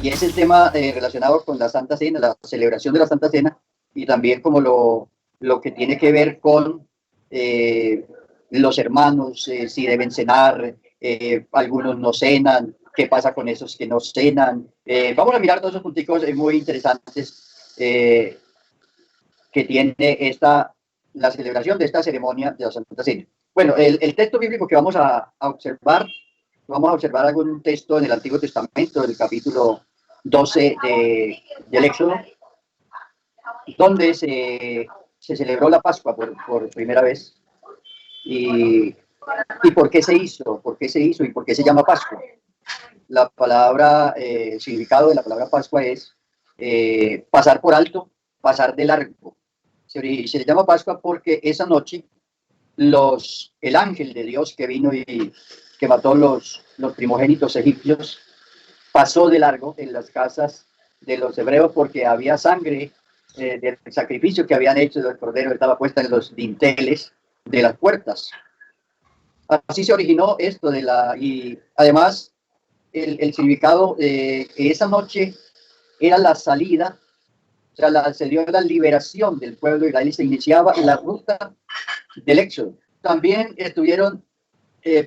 y es el tema relacionado con la Santa Cena, la celebración de la Santa Cena, y también como lo que tiene que ver con los hermanos, si deben cenar, algunos no cenan, qué pasa con esos que no cenan. Vamos a mirar todos esos punticos muy interesantes que tiene la celebración de esta ceremonia de la Santa Cena. Bueno, el texto bíblico que vamos a observar, algún texto en el Antiguo Testamento, del capítulo 12 del Éxodo, donde se celebró la Pascua por primera vez. ¿Y por qué se hizo? ¿Por qué se hizo? ¿Y por qué se llama Pascua? La palabra, el significado de la palabra Pascua es pasar por alto, pasar de largo. Se le llama Pascua porque esa noche el ángel de Dios que vino y que mató los primogénitos egipcios pasó de largo en las casas de los hebreos porque había sangre del sacrificio que habían hecho del cordero, estaba puesta en los dinteles de las puertas. Así se originó esto y además el significado que esa noche era la salida, o sea, se dio la liberación del pueblo de Israel y se iniciaba la ruta del Éxodo. También estuvieron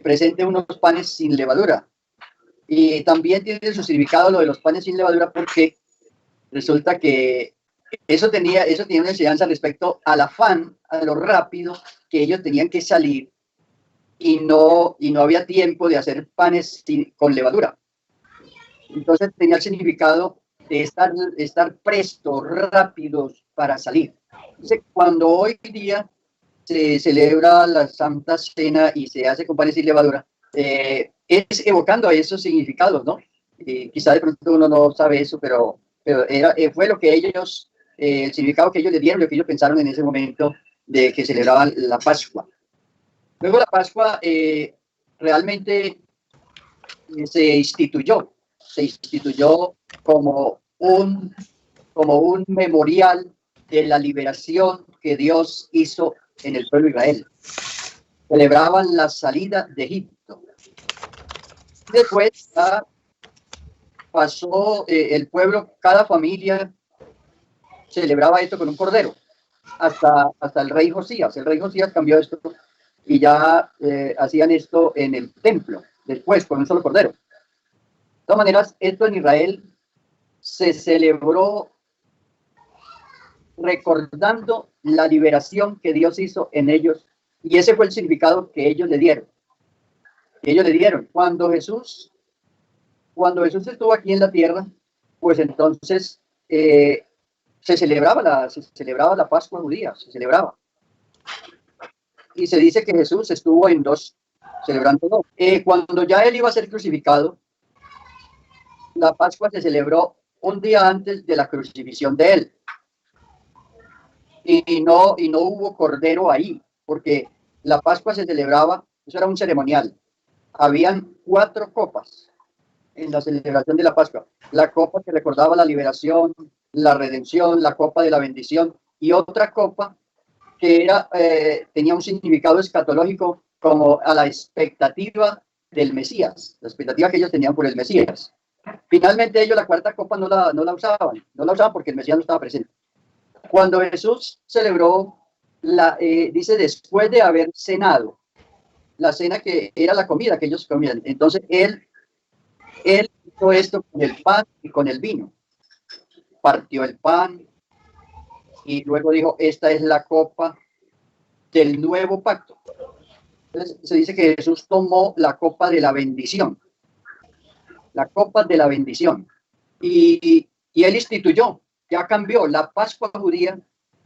presentes unos panes sin levadura, y también tiene su significado lo de los panes sin levadura porque resulta que eso tenía una enseñanza respecto al afán, a lo rápido que ellos tenían que salir y no había tiempo de hacer panes con levadura. Entonces tenía el significado de estar prestos, rápidos para salir. Entonces, cuando hoy día se celebra la Santa Cena y se hace con panes sin levadura, es evocando a esos significados, ¿no? Quizá de pronto uno no sabe eso, pero fue lo que ellos, el significado que ellos le dieron, lo que ellos pensaron en ese momento de que celebraban la Pascua. Luego la Pascua realmente se instituyó como un memorial de la liberación que Dios hizo en el pueblo de Israel. Celebraban la salida de Egipto. Después pasó el pueblo, cada familia celebraba esto con un cordero, hasta el rey Josías. El rey Josías cambió esto y ya hacían esto en el templo, después con un solo cordero. De todas maneras, esto en Israel se celebró recordando la liberación que Dios hizo en ellos, y ese fue el significado que ellos le dieron. Cuando Jesús estuvo aquí en la tierra, pues entonces se celebraba la Pascua judía, se celebraba. Y se dice que Jesús estuvo en dos, celebrando dos. Cuando ya él iba a ser crucificado, la Pascua se celebró un día antes de la crucifixión de él. Y no hubo cordero ahí, porque la Pascua se celebraba, eso era un ceremonial. Habían 4 copas en la celebración de la Pascua. La copa que recordaba la liberación, la redención, la copa de la bendición, y otra copa que tenía un significado escatológico como a la expectativa del Mesías, la expectativa que ellos tenían por el Mesías. Finalmente ellos la 4ª copa no la usaban porque el Mesías no estaba presente. Cuando Jesús celebró, dice, después de haber cenado, la cena que era la comida que ellos comían, entonces él hizo esto con el pan y con el vino. Partió el pan y luego dijo, esta es la copa del nuevo pacto. Entonces se dice que Jesús tomó la copa de la bendición. La copa de la bendición. Y él instituyó, ya cambió la Pascua judía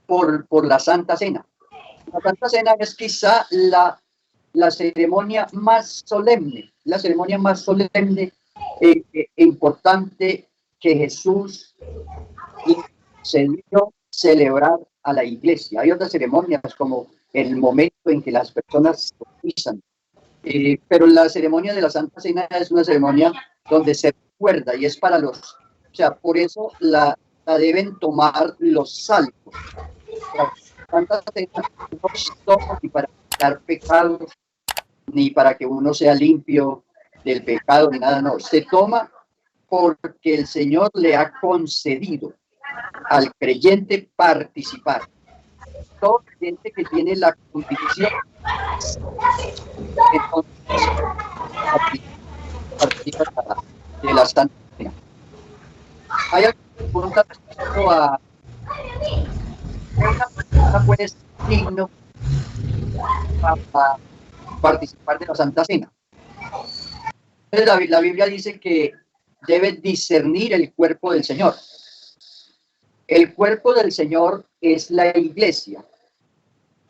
por la Santa Cena. La Santa Cena es quizá la ceremonia más solemne, e importante que Jesús se dio celebrar a la iglesia. Hay otras ceremonias como el momento en que las personas se bautizan, pero la ceremonia de la Santa Cena es una ceremonia donde se recuerda y es para o sea, por eso la deben tomar los salvos. La Santa Cena no se toma ni para quitar pecados, ni para que uno sea limpio del pecado, ni nada, no. Se toma porque el Señor le ha concedido al creyente participar. Todo creyente que tiene la convicción, entonces participa de la Santa Cena. Hay alguna pregunta respecto a una persona puede ser digno para participar de la Santa Cena. Entonces, la Biblia dice que debe discernir el cuerpo del Señor. El cuerpo del Señor es la iglesia.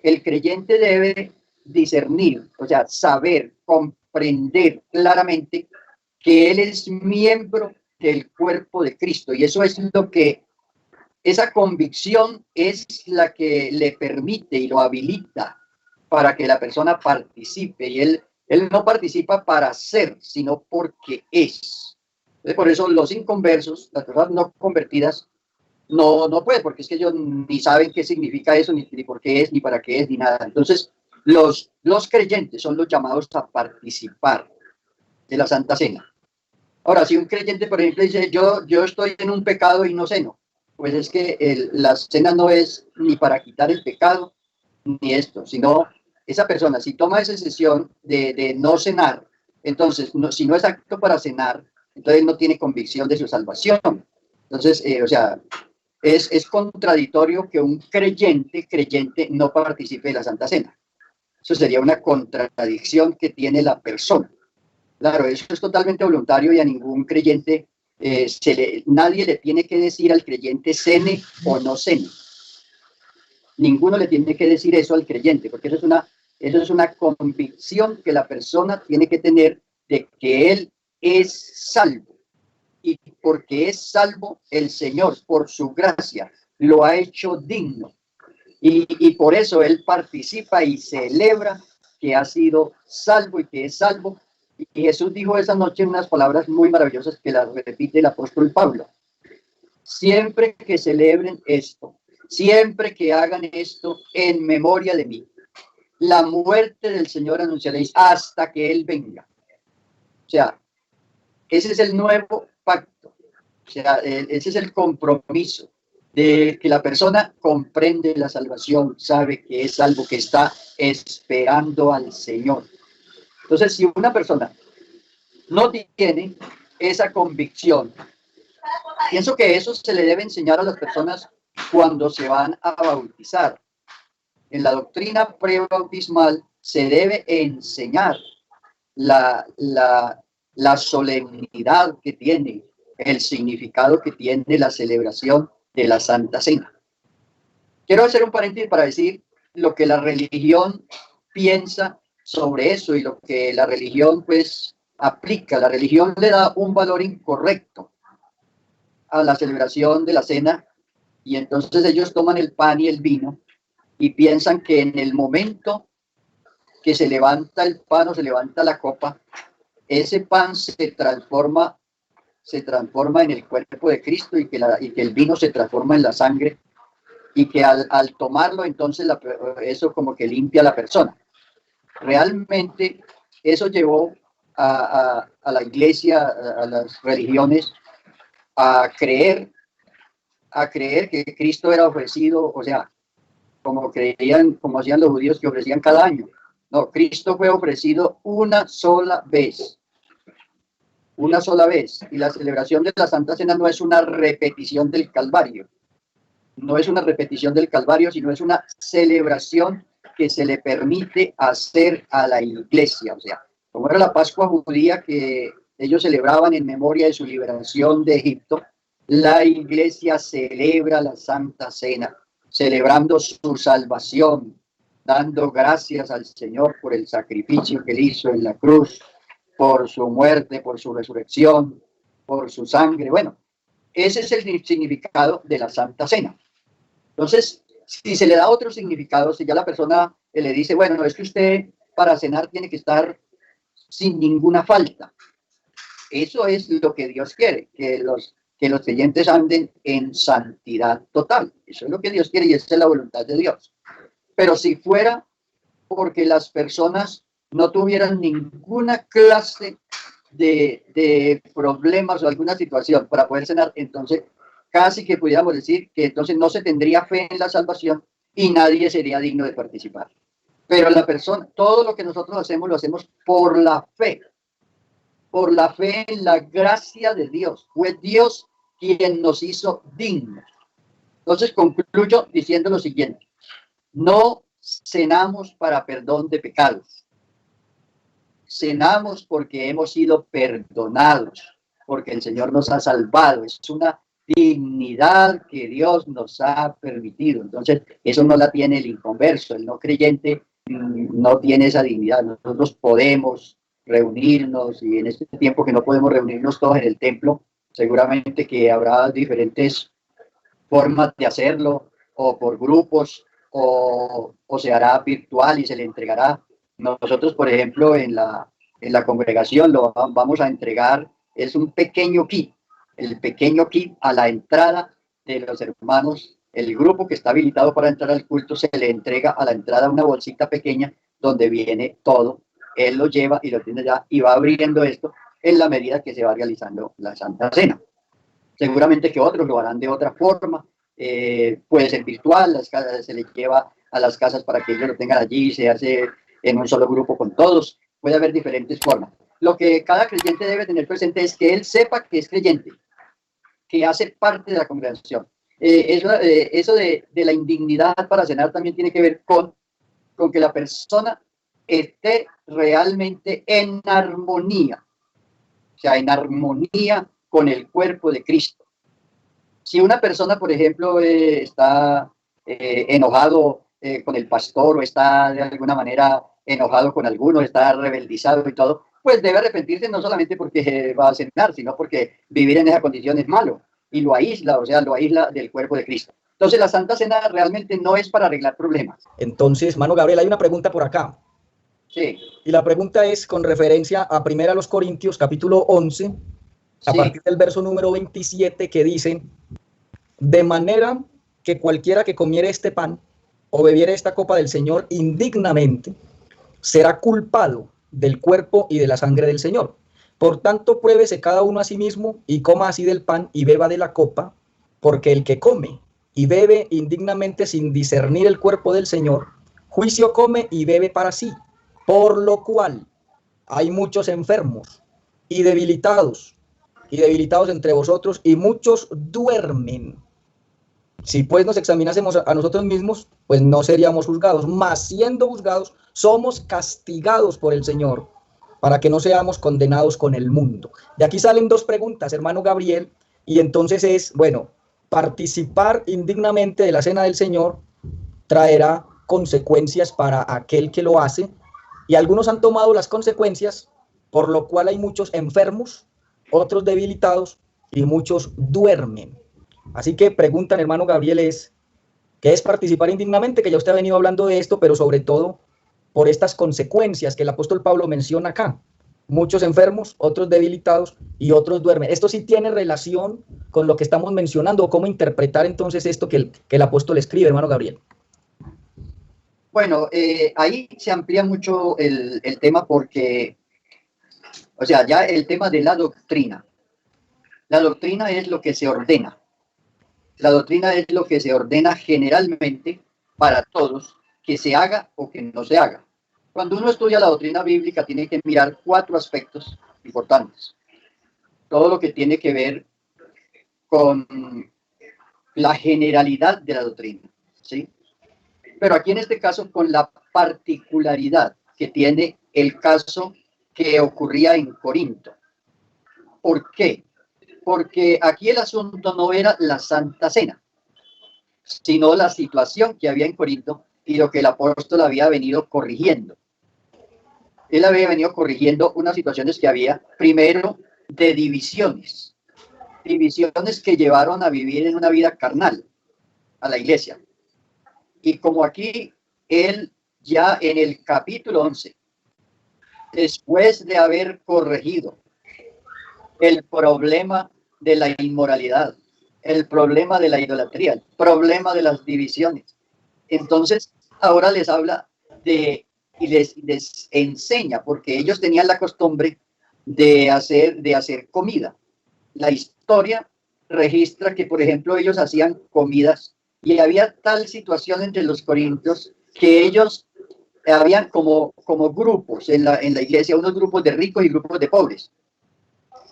El creyente debe discernir, o sea, saber, comprender claramente que él es miembro del cuerpo de Cristo. Y eso es lo que, esa convicción es la que le permite y lo habilita para que la persona participe. Y él no participa para ser, sino porque es. Entonces, por eso los inconversos, las personas no convertidas, no pueden, porque es que ellos ni saben qué significa eso, ni por qué es, ni para qué es, ni nada. Entonces, los creyentes son los llamados a participar de la Santa Cena. Ahora, si un creyente, por ejemplo, dice, yo estoy en un pecado y no ceno, pues es que la cena no es ni para quitar el pecado, ni esto, sino esa persona, si toma esa decisión de no cenar, entonces, si no es apto para cenar, entonces no tiene convicción de su salvación. Entonces, o sea, es contradictorio que un creyente no participe de la Santa Cena. Eso sería una contradicción que tiene la persona. Claro, eso es totalmente voluntario y a ningún creyente, nadie le tiene que decir al creyente cene o no cene. Ninguno le tiene que decir eso al creyente, porque eso es una convicción que la persona tiene que tener de que él es salvo. Y porque es salvo, el Señor, por su gracia, lo ha hecho digno. Y por eso él participa y celebra que ha sido salvo y que es salvo. Y Jesús dijo esa noche unas palabras muy maravillosas que las repite el apóstol Pablo. Siempre que celebren esto, siempre que hagan esto en memoria de mí, la muerte del Señor anunciaréis hasta que Él venga. O sea, ese es el nuevo pacto. O sea, ese es el compromiso de que la persona comprende la salvación, sabe que es salvo, que está esperando al Señor. Entonces, si una persona no tiene esa convicción, pienso que eso se le debe enseñar a las personas cuando se van a bautizar. En la doctrina prebautismal se debe enseñar la solemnidad que tiene, el significado que tiene la celebración de la Santa Cena. Quiero hacer un paréntesis para decir lo que la religión piensa sobre eso y lo que la religión pues aplica. La religión le da un valor incorrecto a la celebración de la cena y entonces ellos toman el pan y el vino y piensan que en el momento que se levanta el pan o se levanta la copa, ese pan se transforma en el cuerpo de Cristo y que el vino se transforma en la sangre y que al tomarlo entonces eso como que limpia a la persona. Realmente eso llevó a la iglesia, a las religiones, a creer que Cristo era ofrecido, o sea, como hacían los judíos que ofrecían cada año. No, Cristo fue ofrecido una sola vez. Una sola vez. Y la celebración de la Santa Cena no es una repetición del Calvario. No es una repetición del Calvario, sino es una celebración que se le permite hacer a la iglesia. O sea, como era la Pascua judía que ellos celebraban en memoria de su liberación de Egipto, la iglesia celebra la Santa Cena, celebrando su salvación, dando gracias al Señor por el sacrificio que él hizo en la cruz, por su muerte, por su resurrección, por su sangre. Bueno, ese es el significado de la Santa Cena. Entonces, si se le da otro significado, si ya la persona le dice, bueno, es que usted para cenar tiene que estar sin ninguna falta. Eso es lo que Dios quiere, que los creyentes anden en santidad total. Eso es lo que Dios quiere y esa es la voluntad de Dios. Pero si fuera porque las personas no tuvieran ninguna clase de problemas o alguna situación para poder cenar, entonces casi que pudiéramos decir que entonces no se tendría fe en la salvación y nadie sería digno de participar. Pero la persona, todo lo que nosotros hacemos, lo hacemos por la fe en la gracia de Dios. Fue Dios quien nos hizo dignos. Entonces concluyo diciendo lo siguiente: no cenamos para perdón de pecados, cenamos porque hemos sido perdonados, porque el Señor nos ha salvado. Es una dignidad que Dios nos ha permitido. Entonces, eso no la tiene el inconverso, el no creyente no tiene esa dignidad. Nosotros podemos reunirnos, y en este tiempo que no podemos reunirnos todos en el templo, seguramente que habrá diferentes formas de hacerlo, o por grupos, o se hará virtual y se le entregará. Nosotros, por ejemplo, en la congregación lo vamos a entregar, es un pequeño kit, el pequeño kit a la entrada de los hermanos. El grupo que está habilitado para entrar al culto, se le entrega a la entrada una bolsita pequeña donde viene todo. Él lo lleva y lo tiene ya, y va abriendo esto en la medida que se va realizando la Santa Cena. Seguramente que otros lo harán de otra forma, puede ser virtual, se les lleva a las casas para que ellos lo tengan allí, se hace en un solo grupo con todos, puede haber diferentes formas. Lo que cada creyente debe tener presente es que él sepa que es creyente, que hace parte de la congregación. Eso de la indignidad para cenar también tiene que ver con que la persona esté realmente en armonía, o sea, en armonía con el cuerpo de Cristo. Si una persona, por ejemplo, está enojado con el pastor, o está de alguna manera enojado con algunos, está rebeldizado y todo, pues debe arrepentirse, no solamente porque va a cenar, sino porque vivir en esa condición es malo y lo aísla, o sea, lo aísla del cuerpo de Cristo. Entonces la Santa Cena realmente no es para arreglar problemas. Entonces, hermano Gabriel, hay una pregunta por acá. Sí. Y la pregunta es con referencia a 1 Corintios capítulo 11, a partir del verso número 27, que dice: de manera que cualquiera que comiere este pan o bebiere esta copa del Señor indignamente, será culpado del cuerpo y de la sangre del Señor. Por tanto, pruébese cada uno a sí mismo y coma así del pan y beba de la copa, porque el que come y bebe indignamente sin discernir el cuerpo del Señor, juicio come y bebe para sí. Por lo cual hay muchos enfermos y debilitados entre vosotros, y muchos duermen. Si pues nos examinásemos a nosotros mismos, pues no seríamos juzgados, mas siendo juzgados, somos castigados por el Señor, para que no seamos condenados con el mundo. De aquí salen dos preguntas, hermano Gabriel, y entonces es, bueno, participar indignamente de la cena del Señor traerá consecuencias para aquel que lo hace, y algunos han tomado las consecuencias, por lo cual hay muchos enfermos, otros debilitados y muchos duermen. Así que preguntan, hermano Gabriel, ¿qué es participar indignamente? Que ya usted ha venido hablando de esto, pero sobre todo por estas consecuencias que el apóstol Pablo menciona acá. Muchos enfermos, otros debilitados y otros duermen. ¿Esto sí tiene relación con lo que estamos mencionando? ¿Cómo interpretar entonces esto que el apóstol escribe, hermano Gabriel? Bueno, ahí se amplía mucho el tema, porque, o sea, ya el tema de la doctrina. La doctrina es lo que se ordena. La doctrina es lo que se ordena generalmente para todos, que se haga o que no se haga. Cuando uno estudia la doctrina bíblica, tiene que mirar 4 aspectos importantes. Todo lo que tiene que ver con la generalidad de la doctrina, ¿sí? Pero aquí en este caso con la particularidad que tiene el caso que ocurría en Corinto. ¿Por qué? Porque aquí el asunto no era la Santa Cena, sino la situación que había en Corinto y lo que el apóstol había venido corrigiendo. Él había venido corrigiendo unas situaciones que había, primero, de divisiones que llevaron a vivir en una vida carnal a la iglesia. Y como aquí él ya en el capítulo 11, después de haber corregido el problema de la inmoralidad, el problema de la idolatría, el problema de las divisiones, entonces ahora les habla y les enseña, porque ellos tenían la costumbre de hacer comida. La historia registra que, por ejemplo, ellos hacían comidas y había tal situación entre los corintios que ellos habían como grupos en la iglesia, unos grupos de ricos y grupos de pobres.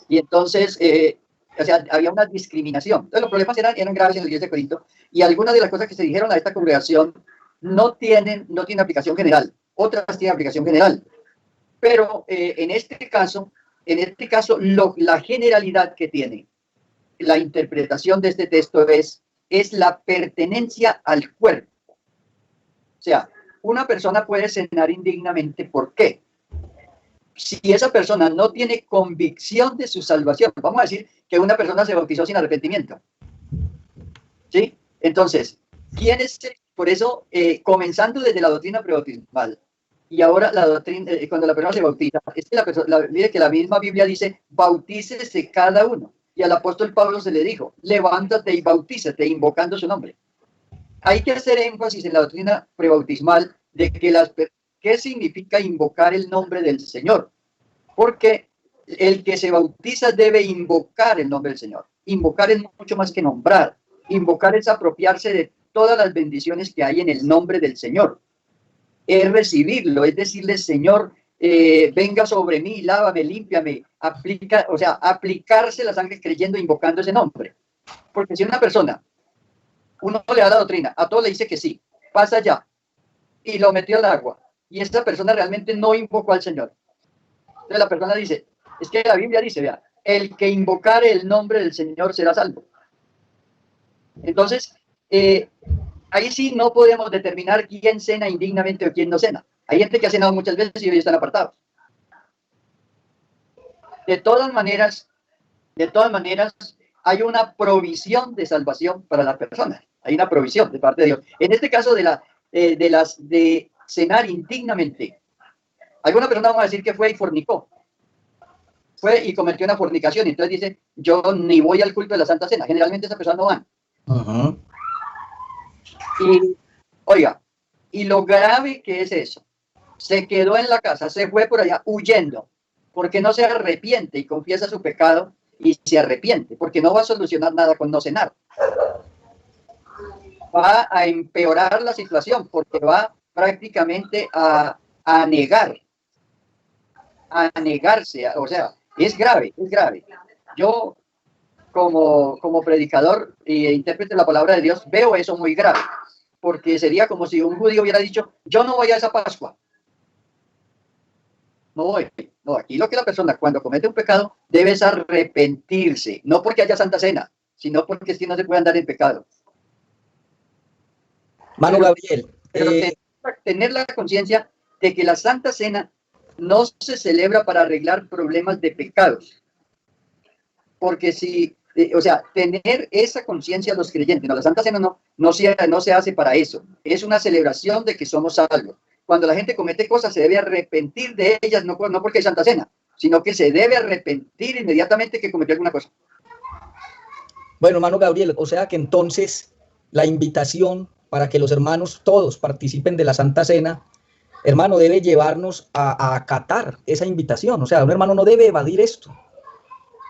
Y entonces, o sea, había una discriminación. Entonces, los problemas eran graves en la iglesia de Corinto y algunas de las cosas que se dijeron a esta congregación no tienen aplicación general, otras tienen aplicación general. Pero en este caso, la generalidad que tiene la interpretación de este texto es la pertenencia al cuerpo. O sea, una persona puede cenar indignamente. ¿Por qué? Si esa persona no tiene convicción de su salvación, vamos a decir que una persona se bautizó sin arrepentimiento. ¿Sí? Entonces, ¿quién es? Por eso, comenzando desde la doctrina prebautismal, y ahora la doctrina, cuando la persona se bautiza, es que mire que la misma Biblia dice, bautícese cada uno. Y al apóstol Pablo se le dijo, levántate y bautízate, invocando su nombre. Hay que hacer énfasis en la doctrina prebautismal de que ¿qué significa invocar el nombre del Señor? Porque el que se bautiza debe invocar el nombre del Señor. Invocar es mucho más que nombrar. Invocar es apropiarse de todas las bendiciones que hay en el nombre del Señor. Es recibirlo, es decirle, Señor, venga sobre mí, lávame, límpiame, aplicarse la sangre creyendo, invocando ese nombre. Porque si una persona, uno le da la doctrina, a todo le dice que sí, pasa allá, y lo metió al agua, y esa persona realmente no invocó al Señor. Entonces la persona dice, es que la Biblia dice, vea, el que invocare el nombre del Señor será salvo. Entonces, ahí sí no podemos determinar quién cena indignamente o quién no cena. Hay gente que ha cenado muchas veces y hoy están apartados. De todas maneras, hay una provisión de salvación para las personas. Hay una provisión de parte de Dios. En este caso de cenar indignamente, alguna persona vamos a decir que fue y fornicó. Fue y cometió una fornicación. Y entonces dice, yo ni voy al culto de la Santa Cena. Generalmente esa persona no va. Uh-huh. Y, oiga, y lo grave que es eso. Se quedó en la casa, se fue por allá huyendo, porque no se arrepiente y confiesa su pecado y se arrepiente, porque no va a solucionar nada con no cenar. Va a empeorar la situación, porque va prácticamente a negarse, o sea, es grave, es grave. Yo, como predicador e intérprete de la palabra de Dios, veo eso muy grave, porque sería como si un judío hubiera dicho, yo no voy a esa Pascua. No voy. No, aquí lo que la persona cuando comete un pecado debe es arrepentirse, no porque haya Santa Cena, sino porque es que no se puede andar en pecado. Mano Gabriel. Pero tener la conciencia de que la Santa Cena no se celebra para arreglar problemas de pecados. Porque si, o sea, tener esa conciencia los creyentes, no, la Santa Cena no se hace para eso. Es una celebración de que somos salvos. Cuando la gente comete cosas se debe arrepentir de ellas, no porque hay Santa Cena, sino que se debe arrepentir inmediatamente que cometió alguna cosa. Bueno, hermano Gabriel, o sea que entonces la invitación para que los hermanos todos participen de la Santa Cena, hermano, debe llevarnos a acatar esa invitación. O sea, un hermano no debe evadir esto.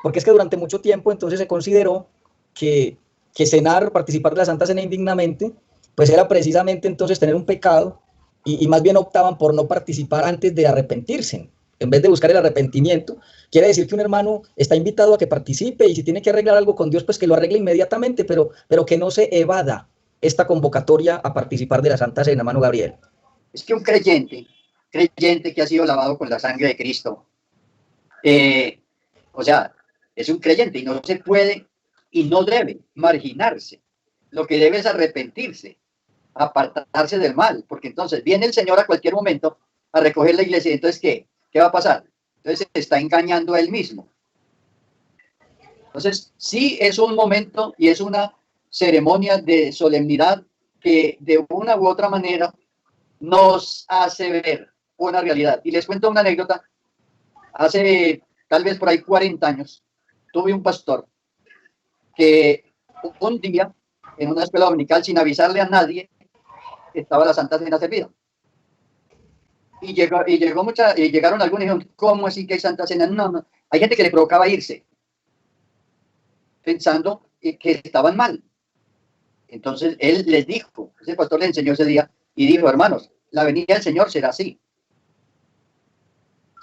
Porque es que durante mucho tiempo entonces se consideró que cenar, participar de la Santa Cena indignamente, pues era precisamente entonces tener un pecado y más bien optaban por no participar antes de arrepentirse. En vez de buscar el arrepentimiento, quiere decir que un hermano está invitado a que participe y si tiene que arreglar algo con Dios, pues que lo arregle inmediatamente, pero que no se evada esta convocatoria a participar de la Santa Cena, hermano Gabriel. Es que un creyente que ha sido lavado con la sangre de Cristo, o sea, es un creyente y no se puede y no debe marginarse. Lo que debe es arrepentirse, apartarse del mal, porque entonces viene el Señor a cualquier momento a recoger la iglesia. Entonces, ¿qué va a pasar? Entonces se está engañando a él mismo. Entonces, sí es un momento y es una ceremonia de solemnidad que de una u otra manera nos hace ver una realidad. Y les cuento una anécdota. Hace tal vez por ahí 40 años, tuve un pastor que un día en una escuela dominical, sin avisarle a nadie, estaba la Santa Cena servida. y llegaron algunos y dijeron, ¿cómo así que hay Santa Cena? No, no. Hay gente que le provocaba irse, pensando que estaban mal. Entonces él les dijo, ese pastor le enseñó ese día y dijo, hermanos, la venida del Señor será así.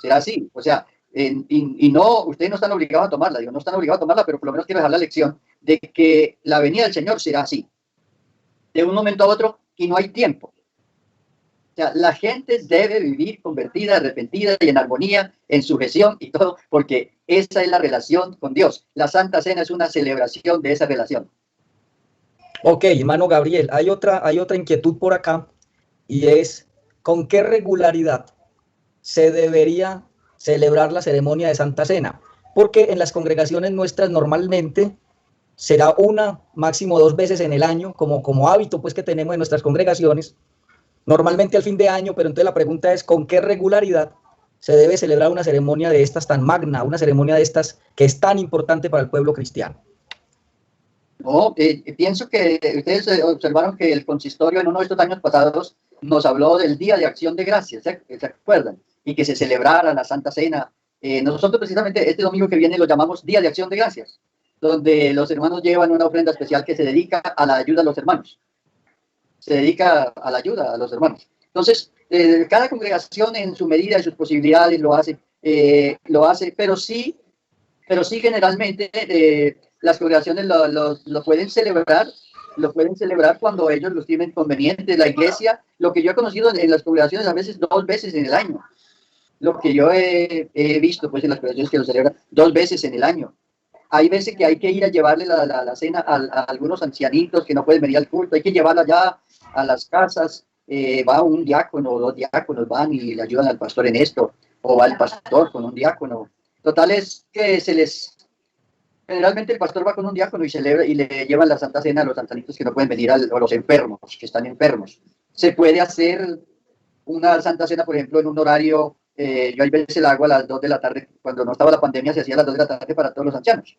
Será así. O sea, y no, ustedes no están obligados a tomarla, digo, no están obligados a tomarla, pero por lo menos quiero dejar la lección de que la venida del Señor será así. De un momento a otro y no hay tiempo. O sea, la gente debe vivir convertida, arrepentida y en armonía, en sujeción y todo, porque esa es la relación con Dios. La Santa Cena es una celebración de esa relación. Ok, hermano Gabriel, hay otra inquietud por acá y es, ¿con qué regularidad se debería celebrar la ceremonia de Santa Cena? Porque en las congregaciones nuestras normalmente será una, máximo 2 veces en el año, como hábito pues que tenemos en nuestras congregaciones, normalmente al fin de año, pero entonces la pregunta es, ¿con qué regularidad se debe celebrar una ceremonia de estas tan magna, una ceremonia de estas que es tan importante para el pueblo cristiano? No, pienso que ustedes observaron que el consistorio en uno de estos años pasados nos habló del Día de Acción de Gracias, ¿se acuerdan? Y que se celebrara la Santa Cena. Nosotros precisamente este domingo que viene lo llamamos Día de Acción de Gracias, donde los hermanos llevan una ofrenda especial que se dedica a la ayuda a los hermanos. Se dedica a la ayuda a los hermanos. Entonces, cada congregación en su medida y sus posibilidades lo hace, pero sí generalmente las congregaciones lo pueden celebrar cuando ellos lo estimen conveniente. La iglesia, lo que yo he conocido en las congregaciones a veces 2 veces en el año, lo que yo he visto pues en las congregaciones que lo celebran 2 veces en el año. Hay veces que hay que ir a llevarle la cena a algunos ancianitos que no pueden venir al culto, hay que llevarla ya a las casas, va un diácono o 2 diáconos van y le ayudan al pastor en esto, o va el pastor con un diácono. Total es que generalmente el pastor va con un diácono y celebra y le llevan la Santa Cena a los ancianitos que no pueden venir, a los enfermos, que están enfermos. Se puede hacer una Santa Cena, por ejemplo, en un horario, yo hay veces la hago a las 2 de la tarde, cuando no estaba la pandemia se hacía a las 2 de la tarde para todos los ancianos,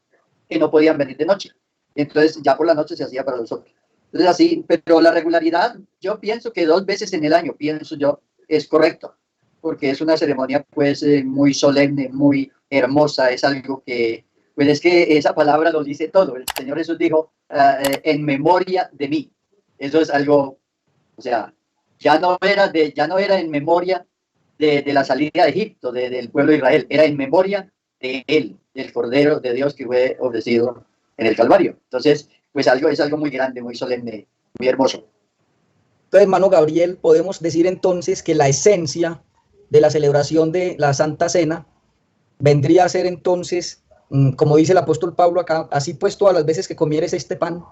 que no podían venir de noche. Entonces ya por la noche se hacía para los otros. Entonces así, pero la regularidad, yo pienso que 2 veces en el año, pienso yo, es correcto, porque es una ceremonia pues muy solemne, muy hermosa, es algo que, pues es que esa palabra lo dice todo. El Señor Jesús dijo, en memoria de mí. Eso es algo, o sea, ya no era en memoria de la salida de Egipto, del pueblo de Israel, era en memoria de él, del Cordero de Dios que fue ofrecido en el Calvario. Entonces, pues es algo muy grande, muy solemne, muy hermoso. Entonces, hermano Gabriel, podemos decir entonces que la esencia de la celebración de la Santa Cena vendría a ser entonces, como dice el apóstol Pablo acá, así pues todas las veces que comieres este pan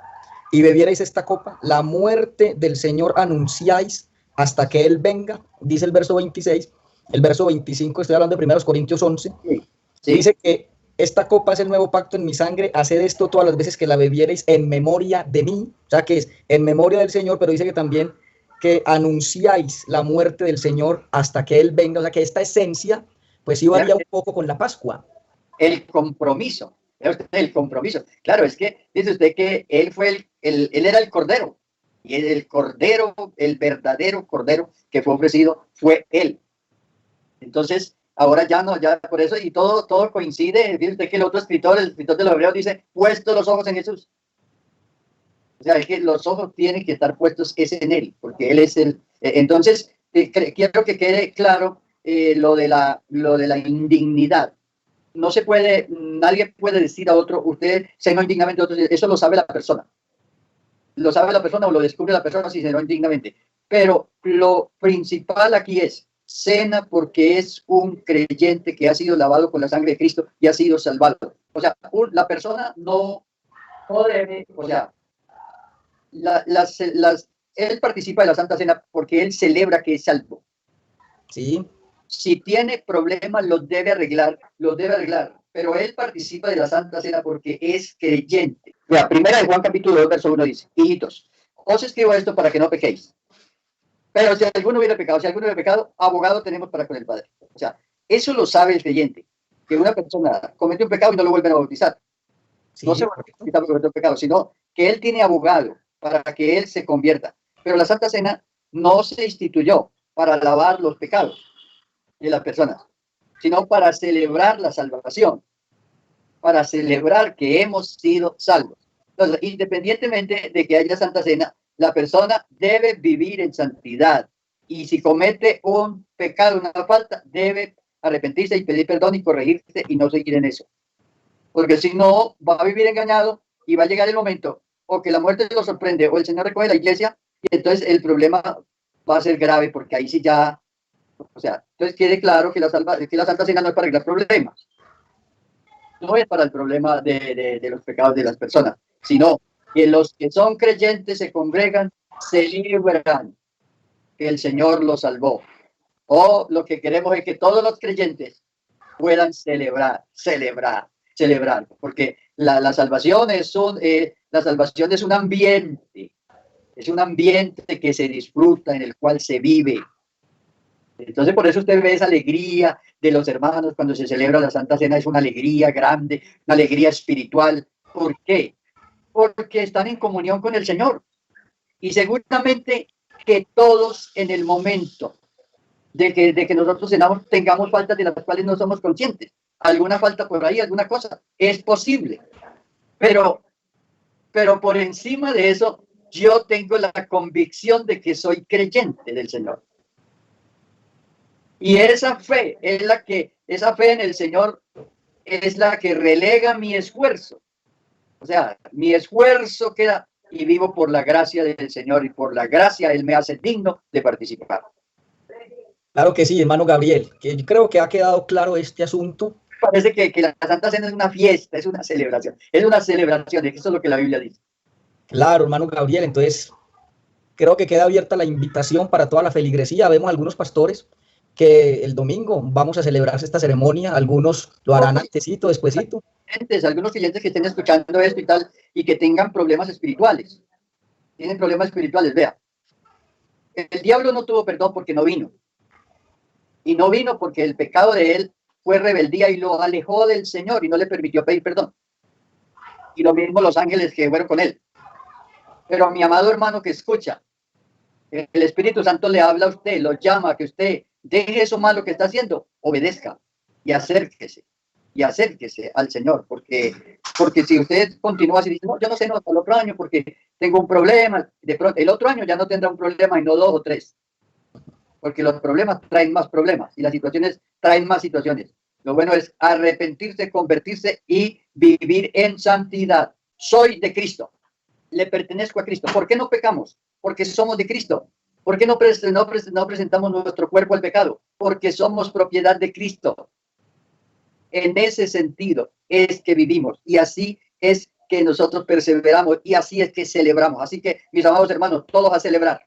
y bebierais esta copa, la muerte del Señor anunciáis hasta que Él venga, dice el verso 26, el verso 25, estoy hablando de 1 Corintios 11, Sí, sí. dice que esta copa es el nuevo pacto en mi sangre, haced esto todas las veces que la bebierais en memoria de mí, o sea que es en memoria del Señor, pero dice que también que anunciáis la muerte del Señor hasta que Él venga, o sea que esta esencia pues sí varía un poco con la Pascua. El compromiso, el compromiso. Claro, es que dice usted que él fue él era el Cordero, y el Cordero, el verdadero Cordero que fue ofrecido fue él. Entonces, ahora ya no, ya por eso, y todo coincide. Dice usted que el otro escritor, el escritor de los Hebreos dice, puesto los ojos en Jesús. O sea, es que los ojos tienen que estar puestos en él, porque él es el. Entonces, quiero que quede claro lo de la indignidad. No se puede, nadie puede decir a otro, usted cenó indignamente, otro, eso lo sabe la persona. Lo sabe la persona o lo descubre la persona si cenó indignamente. Pero lo principal aquí es, cena porque es un creyente que ha sido lavado con la sangre de Cristo y ha sido salvado. O sea, la persona no debe, o sea, él participa de la Santa Cena porque él celebra que es salvo. Sí. Si tiene problemas, los debe arreglar, pero él participa de la Santa Cena porque es creyente. Mira, primera de Juan capítulo 2, verso 1 dice, hijitos, os escribo esto para que no pequéis. Pero si alguno hubiera pecado, abogado tenemos para con el Padre. O sea, eso lo sabe el creyente, que una persona comete un pecado y no lo vuelven a bautizar. Sí, no se va a bautizar porque cometió un pecado, sino que él tiene abogado para que él se convierta. Pero la Santa Cena no se instituyó para lavar los pecados, de las personas, sino para celebrar la salvación, para celebrar que hemos sido salvos. Entonces, independientemente de que haya Santa Cena, la persona debe vivir en santidad. Y si comete un pecado, una falta, debe arrepentirse y pedir perdón y corregirse y no seguir en eso. Porque si no, va a vivir engañado y va a llegar el momento o que la muerte lo sorprende o el Señor recoge la iglesia y entonces el problema va a ser grave porque ahí sí ya, o sea, entonces quede claro que la Santa Cena no es para arreglar problemas. No es para el problema de los pecados de las personas, sino que los que son creyentes se congregan, celebran que el Señor los salvó. O lo que queremos es que todos los creyentes puedan celebrar, porque la salvación es un ambiente que se disfruta, en el cual se vive. Entonces, por eso usted ve esa alegría de los hermanos cuando se celebra la Santa Cena, es una alegría grande, una alegría espiritual. ¿Por qué? Porque están en comunión con el Señor. Y seguramente que todos en el momento de que nosotros cenamos tengamos faltas de las cuales no somos conscientes. Alguna falta por ahí, alguna cosa, es posible. Pero por encima de eso, yo tengo la convicción de que soy creyente del Señor. Y esa fe en el Señor es la que relega mi esfuerzo. O sea, mi esfuerzo queda y vivo por la gracia del Señor, y por la gracia Él me hace digno de participar. Claro que sí, hermano Gabriel, que yo creo que ha quedado claro este asunto. Parece que la Santa Cena es una fiesta, es una celebración, eso es lo que la Biblia dice. Claro, hermano Gabriel, entonces creo que queda abierta la invitación para toda la feligresía. Vemos algunos pastores que el domingo vamos a celebrarse esta ceremonia, algunos lo harán antesito, despuesito. Algunos clientes que estén escuchando esto y tal, y que tengan problemas espirituales, vea, el diablo no tuvo perdón porque no vino, y no vino porque el pecado de él fue rebeldía y lo alejó del Señor y no le permitió pedir perdón, y lo mismo los ángeles que fueron con él. Pero a mi amado hermano que escucha, el Espíritu Santo le habla a usted, lo llama a que usted deje eso malo que está haciendo, obedezca y acérquese al Señor, porque si usted continúa así, dice, no, yo no sé, no, hasta el otro año porque tengo un problema, de pronto el otro año ya no tendrá un problema y no 2 o 3, porque los problemas traen más problemas y las situaciones traen más situaciones. Lo bueno es arrepentirse, convertirse y vivir en santidad. Soy de Cristo, le pertenezco a Cristo. ¿Por qué no pecamos? Porque somos de Cristo. ¿Por qué no presentamos nuestro cuerpo al pecado? Porque somos propiedad de Cristo. En ese sentido es que vivimos, y así es que nosotros perseveramos, y así es que celebramos. Así que, mis amados hermanos, todos a celebrar.